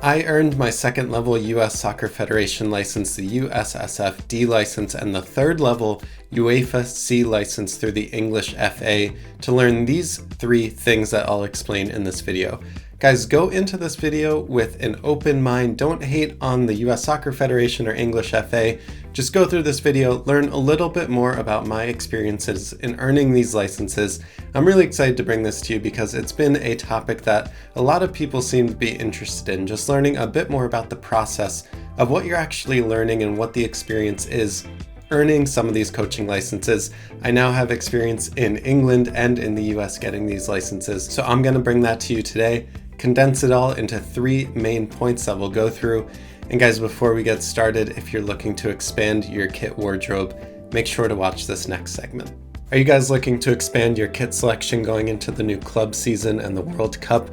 I earned my second level US Soccer Federation license, the USSF D license, and the third level UEFA C license through the English FA to learn these three things that I'll explain in this video. Guys, go into this video with an open mind. Don't hate on the US Soccer Federation or English FA. Just go through this video, learn a little bit more about my experiences in earning these licenses. I'm really excited to bring this to you because it's been a topic that a lot of people seem to be interested in, just learning a bit more about the process of what you're actually learning and what the experience is earning some of these coaching licenses. I now have experience in England and in the US getting these licenses, so I'm going to bring that to you today, condense it all into three main points that we'll go through. And guys, before we get started, if you're looking to expand your kit wardrobe, make sure to watch this next segment. Are you guys looking to expand your kit selection going into the new club season and the World Cup?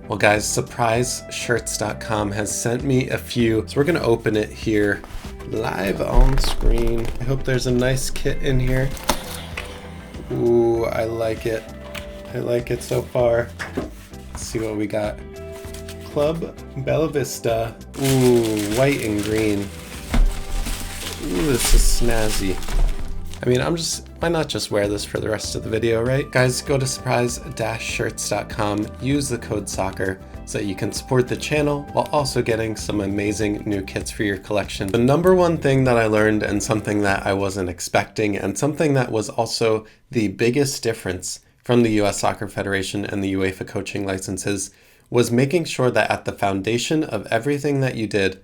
Well guys, surpriseshirts.com has sent me a few, so we're going to open it here live on screen. I hope there's a nice kit in here. Ooh, I like it. I like it so far. Let's see what we got. Club Bella Vista. Ooh, white and green. Ooh, this is snazzy. I mean, why not just wear this for the rest of the video, right? Guys, go to surprise-shirts.com, use the code SOCCER so that you can support the channel while also getting some amazing new kits for your collection. The number one thing that I learned, and something that I wasn't expecting, and something that was also the biggest difference from the US Soccer Federation and the UEFA coaching licenses, was making sure that at the foundation of everything that you did,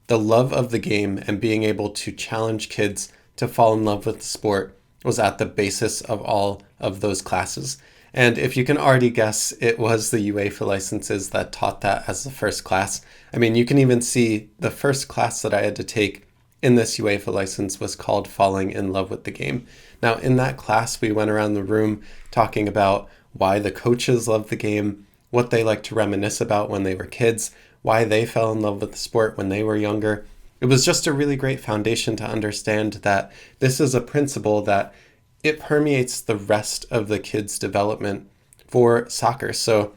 the love of the game and being able to challenge kids to fall in love with the sport was at the basis of all of those classes. And if you can already guess, it was the UEFA licenses that taught that as the first class. I mean, you can even see the first class that I had to take in this UEFA license was called Falling in Love with the Game. Now, in that class, we went around the room talking about why the coaches love the game, what they like to reminisce about when they were kids, why they fell in love with the sport when they were younger. It was just a really great foundation to understand that this is a principle that it permeates the rest of the kids' development for soccer. So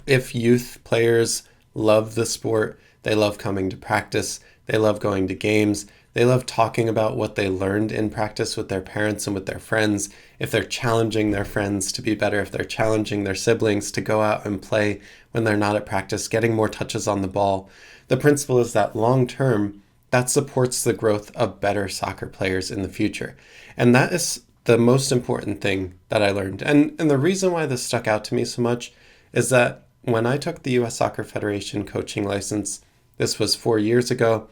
if youth players love the sport, they love coming to practice, they love going to games, they love talking about what they learned in practice with their parents and with their friends, if they're challenging their friends to be better, if they're challenging their siblings to go out and play when they're not at practice, getting more touches on the ball. The principle is that long term, that supports the growth of better soccer players in the future. And that is the most important thing that I learned. And the reason why this stuck out to me so much is that when I took the US Soccer Federation coaching license, this was 4 years ago,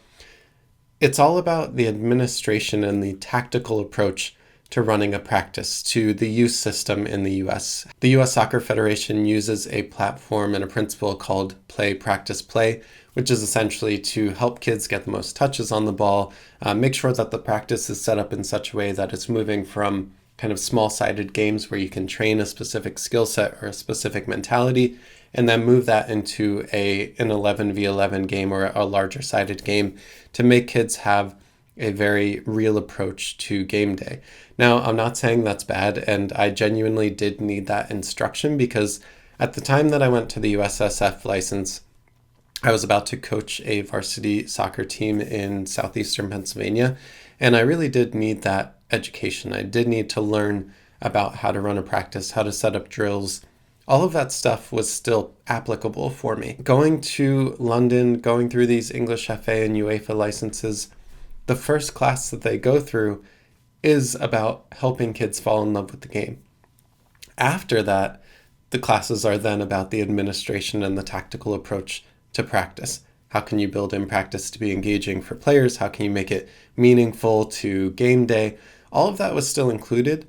it's all about the administration and the tactical approach to running a practice, to the youth system in the US. The US Soccer Federation uses a platform and a principle called play, practice, play, which is essentially to help kids get the most touches on the ball, make sure that the practice is set up in such a way that it's moving from kind of small-sided games where you can train a specific skill set or a specific mentality, and then move that into an 11v11 game or a larger-sided game to make kids have a very real approach to game day. Now, I'm not saying that's bad, and I genuinely did need that instruction because at the time that I went to the USSF license, I was about to coach a varsity soccer team in southeastern Pennsylvania, and I really did need that education. I did need to learn about how to run a practice, how to set up drills. All of that stuff was still applicable for me. Going to London, going through these English FA and UEFA licenses, the first class that they go through is about helping kids fall in love with the game. After that, the classes are then about the administration and the tactical approach to practice. How can you build in practice to be engaging for players? How can you make it meaningful to game day? All of that was still included,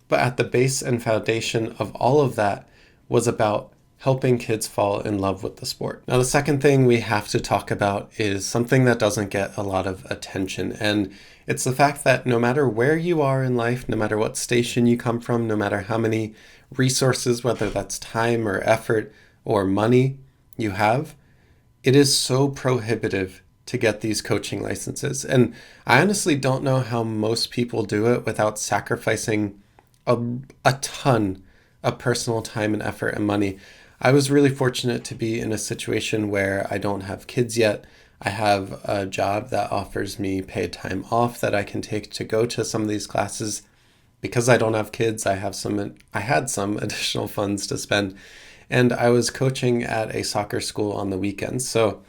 but at the base and foundation of all of that was about helping kids fall in love with the sport. Now, the second thing we have to talk about is something that doesn't get a lot of attention, and it's the fact that no matter where you are in life, no matter what station you come from, no matter how many resources, whether that's time or effort or money you have, it is so prohibitive to get these coaching licenses. And I honestly don't know how most people do it without sacrificing a ton of personal time and effort and money. I was really fortunate to be in a situation where I don't have kids yet. I have a job that offers me paid time off that I can take to go to some of these classes. Because I don't have kids, I had some additional funds to spend, and I was coaching at a soccer school on the weekends. So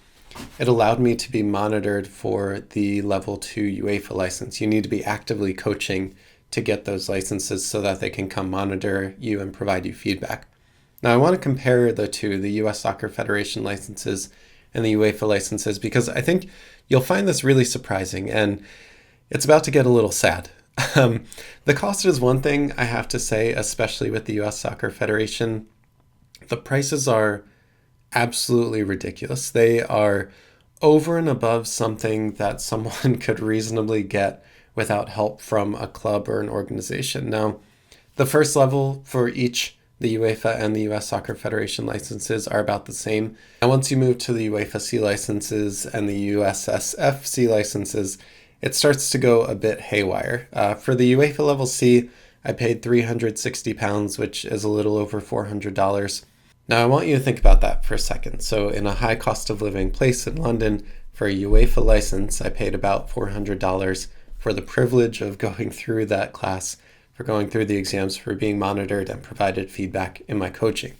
it allowed me to be monitored for the level 2 UEFA license. You need to be actively coaching to get those licenses so that they can come monitor you and provide you feedback. Now, I want to compare the two, the US Soccer Federation licenses and the UEFA licenses, because I think you'll find this really surprising, and it's about to get a little sad. The cost is one thing, I have to say, especially with the US Soccer Federation. The prices are absolutely ridiculous. They are over and above something that someone could reasonably get without help from a club or an organization. Now, the first level for each, the UEFA and the US Soccer Federation licenses, are about the same. And once you move to the UEFA C licenses and the USSF C licenses, it starts to go a bit haywire. For the UEFA level C, I paid £360, which is a little over $400. Now, I want you to think about that for a second. So in a high cost of living place in London, for a UEFA license, I paid about $400 for the privilege of going through that class, for going through the exams, for being monitored and provided feedback in my coaching.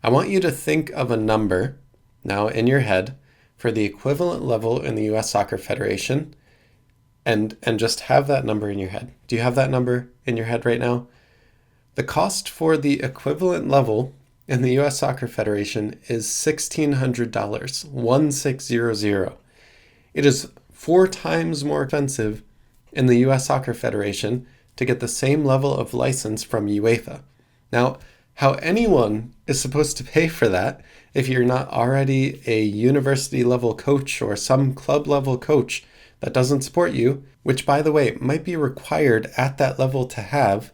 I want you to think of a number now in your head for the equivalent level in the US Soccer Federation, and just have that number in your head. Do you have that number in your head right now? The cost for the equivalent level in the US Soccer Federation is $1,600, 1600. It is 4 times more expensive in the US Soccer Federation to get the same level of license from UEFA. Now, how anyone is supposed to pay for that if you're not already a university level coach or some club level coach that doesn't support you, which, by the way, might be required at that level to have,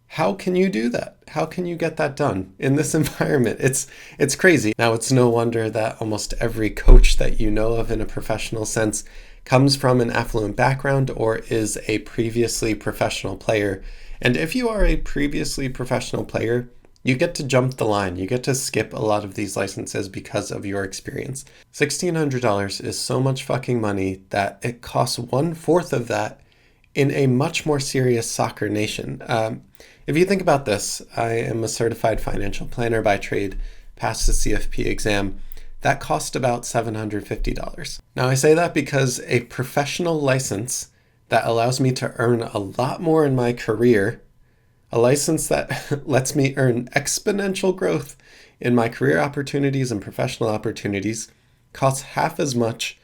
how can you do that? How can you get that done in this environment? It's crazy. Now, it's no wonder that almost every coach that you know of in a professional sense comes from an affluent background or is a previously professional player. And if you are a previously professional player, you get to jump the line. You get to skip a lot of these licenses because of your experience. $1,600 is so much fucking money that it costs 1/4 of that in a much more serious soccer nation. If you think about this, I am a certified financial planner by trade, passed the CFP exam. That cost about $750. Now, I say that because a professional license that allows me to earn a lot more in my career, a license that lets me earn exponential growth in my career opportunities and professional opportunities, costs half as much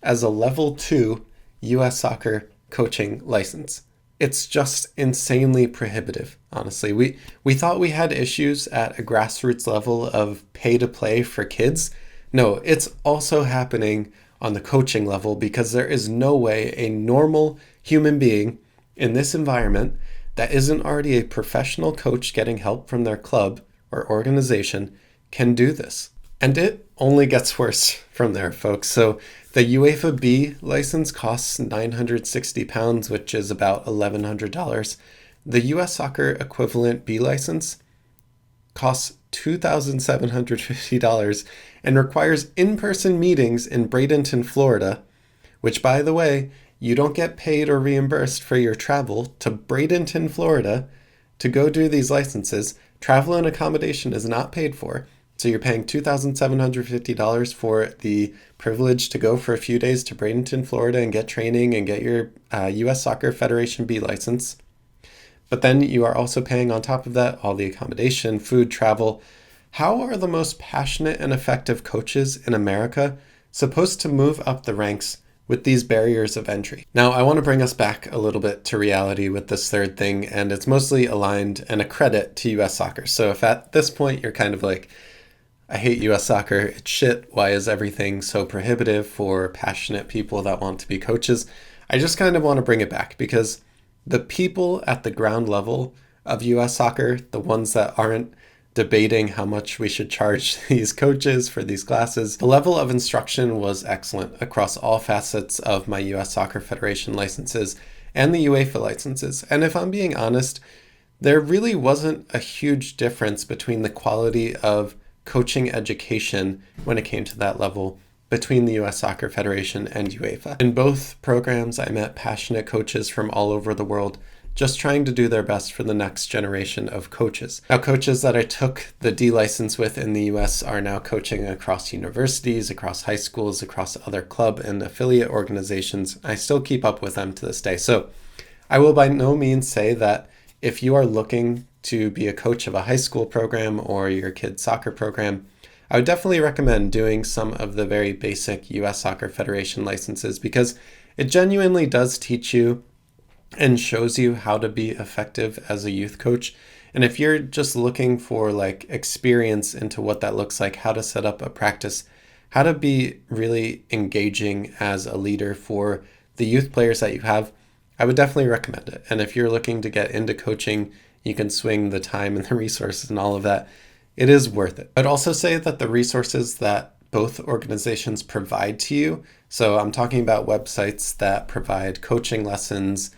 as a level 2 US soccer coaching license. It's just insanely prohibitive, honestly. We thought we had issues at a grassroots level of pay to play for kids. No, it's also happening on the coaching level, because there is no way a normal human being in this environment that isn't already a professional coach getting help from their club or organization can do this. And it only gets worse from there, folks. So the UEFA B license costs £960, which is about $1,100. The US soccer equivalent B license costs $2,750 and requires in-person meetings in Bradenton, Florida, which, by the way, you don't get paid or reimbursed for your travel to Bradenton, Florida to go do these licenses. Travel and accommodation is not paid for. So you're paying $2,750 for the privilege to go for a few days to Bradenton, Florida and get training and get your US Soccer Federation B license. But then you are also paying on top of that all the accommodation, food, travel. How are the most passionate and effective coaches in America supposed to move up the ranks with these barriers of entry? Now, I want to bring us back a little bit to reality with this third thing, and it's mostly aligned and a credit to US soccer. So if at this point you're kind of like, I hate US soccer, it's shit, why is everything so prohibitive for passionate people that want to be coaches? I just kind of want to bring it back, because the people at the ground level of US soccer, the ones that aren't debating how much we should charge these coaches for these classes, the level of instruction was excellent across all facets of my US Soccer Federation licenses and the UEFA licenses. And if I'm being honest, there really wasn't a huge difference between the quality of coaching education when it came to that level between the US Soccer Federation and UEFA. In both programs, I met passionate coaches from all over the world, just trying to do their best for the next generation of coaches. Now, coaches that I took the D license with in the US are now coaching across universities, across high schools, across other club and affiliate organizations. I still keep up with them to this day. So I will by no means say that if you are looking to be a coach of a high school program or your kid's soccer program, I would definitely recommend doing some of the very basic US Soccer Federation licenses, because it genuinely does teach you and shows you how to be effective as a youth coach. And if you're just looking for like experience into what that looks like, how to set up a practice, how to be really engaging as a leader for the youth players that you have, I would definitely recommend it. And if you're looking to get into coaching, you can swing the time and the resources and all of that. It is worth it. I'd also say that the resources that both organizations provide to you, so I'm talking about websites that provide coaching lessons,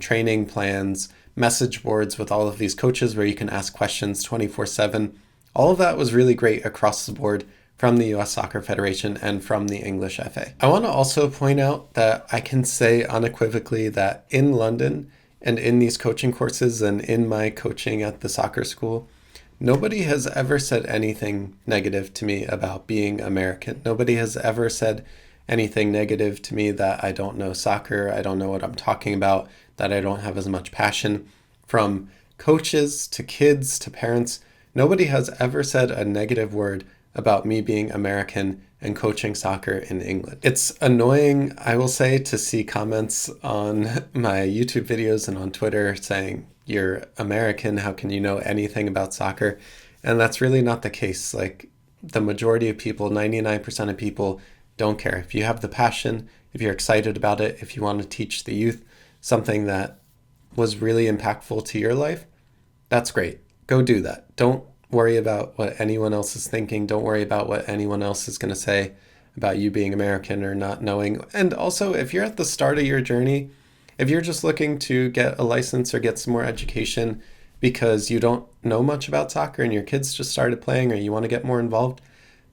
training plans, message boards with all of these coaches where you can ask questions 24/7. All of that was really great across the board from the US Soccer Federation and from the English FA. I want to also point out that I can say unequivocally that in London and in these coaching courses and in my coaching at the soccer school, nobody has ever said anything negative to me about being American. Nobody has ever said anything negative to me that I don't know soccer, I don't know what I'm talking about, that I don't have as much passion. From coaches to kids to parents, nobody has ever said a negative word about me being American and coaching soccer in England. It's annoying, I will say, to see comments on my YouTube videos and on Twitter saying, "You're American, how can you know anything about soccer?" And that's really not the case. Like, the majority of people, 99% of people, don't care. If you have the passion, if you're excited about it, if you want to teach the youth something that was really impactful to your life, that's great. Go do that. Don't worry about what anyone else is thinking. Don't worry about what anyone else is going to say about you being American or not knowing. And also, if you're at the start of your journey, if you're just looking to get a license or get some more education because you don't know much about soccer and your kids just started playing or you want to get more involved,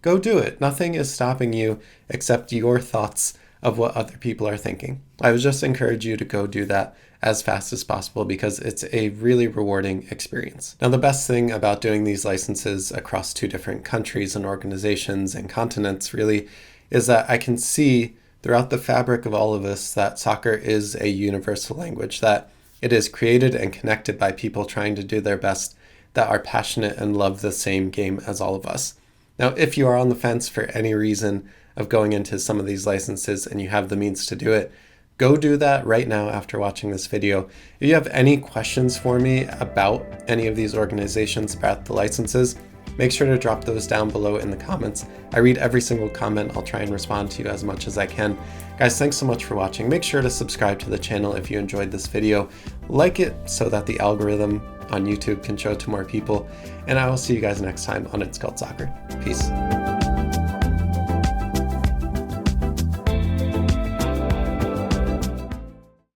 go do it. Nothing is stopping you except your thoughts of what other people are thinking. I would just encourage you to go do that as fast as possible because it's a really rewarding experience. Now, the best thing about doing these licenses across 2 different countries and organizations and continents really is that I can see throughout the fabric of all of this that soccer is a universal language, that it is created and connected by people trying to do their best, that are passionate and love the same game as all of us. Now, if you are on the fence for any reason of going into some of these licenses and you have the means to do it, go do that right now after watching this video. If you have any questions for me about any of these organizations, about the licenses, make sure to drop those down below in the comments. I read every single comment. I'll try and respond to you as much as I can. Guys, thanks so much for watching. Make sure to subscribe to the channel if you enjoyed this video. Like it so that the algorithm on YouTube can show it to more people. And I will see you guys next time on It's Called Soccer. Peace.